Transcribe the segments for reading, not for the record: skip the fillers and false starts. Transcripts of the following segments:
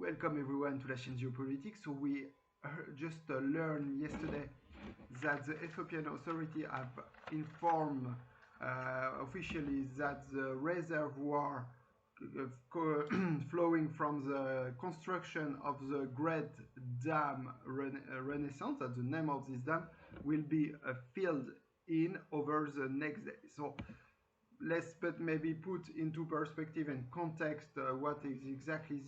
Welcome everyone to La Chaîne Géopolitique. So we just learned yesterday that the Ethiopian authority have informed officially that the reservoir flowing from the construction of the Great Dam Renaissance, that's the name of this dam, will be filled in over the next day. So let's maybe put into perspective and context what is exactly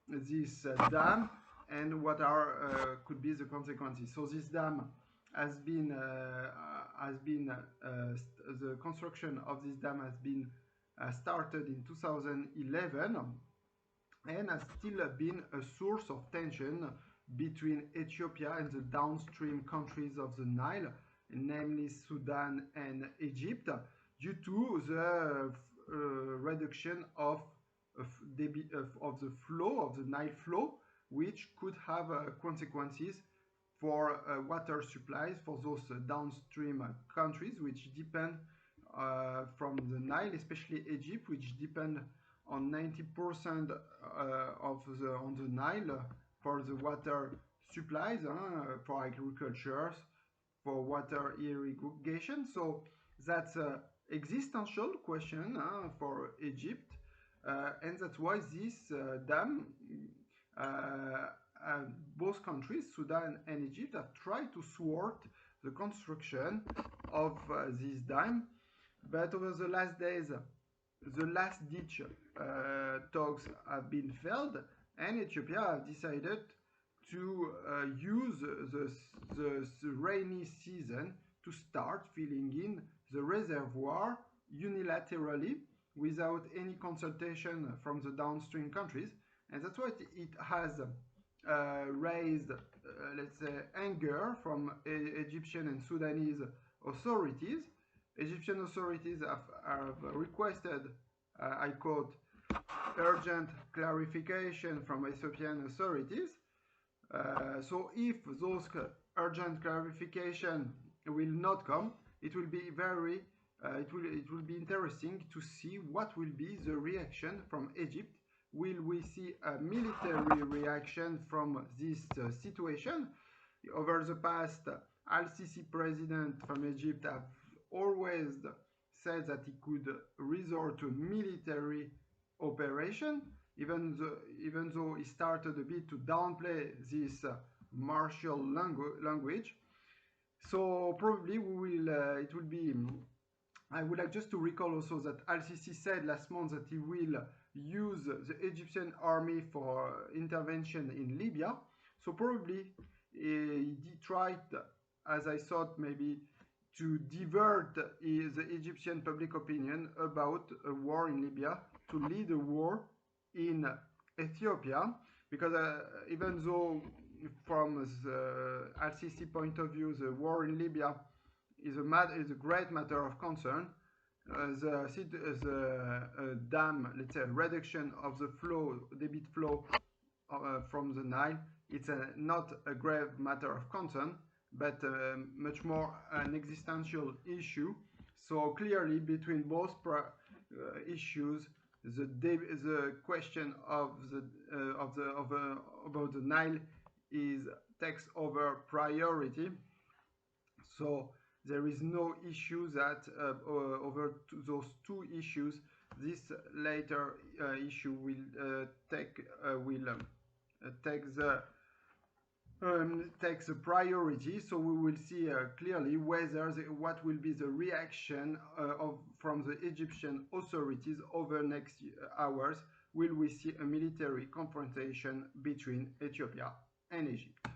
this dam and what are could be the consequences. So this dam has been the construction of this dam has been started in 2011 and has still been a source of tension between Ethiopia and the downstream countries of the Nile, namely Sudan and Egypt, due to the reduction of the flow of the Nile flow, which could have consequences for water supplies for those downstream countries which depend from the Nile, especially Egypt, which depend on 90% on the Nile for the water supplies, for agriculture, for water irrigation. So that's an existential question for Egypt. And that's why this dam, both countries, Sudan and Egypt, have tried to thwart the construction of this dam. But over the last days, the last ditch talks have been failed, and Ethiopia have decided to use the rainy season to start filling in the reservoir unilaterally, without any consultation from the downstream countries. And that's why it has raised, let's say, anger from Egyptian and Sudanese authorities. Egyptian authorities have requested, I quote, urgent clarification from Ethiopian authorities. So if those urgent clarification will not come, it will be very it will be interesting to see what will be the reaction from Egypt. Will we see a military reaction from this situation? Over the past, Al-Sisi president from Egypt have always said that he could resort to military operation, even though he started a bit to downplay this martial language. So probably we will. It will be. I would like just to recall also that Al-Sisi said last month that he will use the Egyptian army for intervention in Libya. So probably he tried, as I thought, maybe to divert the Egyptian public opinion about a war in Libya, to lead a war in Ethiopia, because even though from the Al-Sisi point of view the war in Libya is a great matter of concern, the dam, let's say, reduction of the flow, debit flow from the Nile, it's not a grave matter of concern, but much more an existential issue. So clearly, between both issues, the question of about the Nile takes over priority. So there is no issue that over those two issues, this later issue will takes the priority. So we will see clearly whether what will be the reaction from the Egyptian authorities over next hours. Will we see a military confrontation between Ethiopia and Egypt?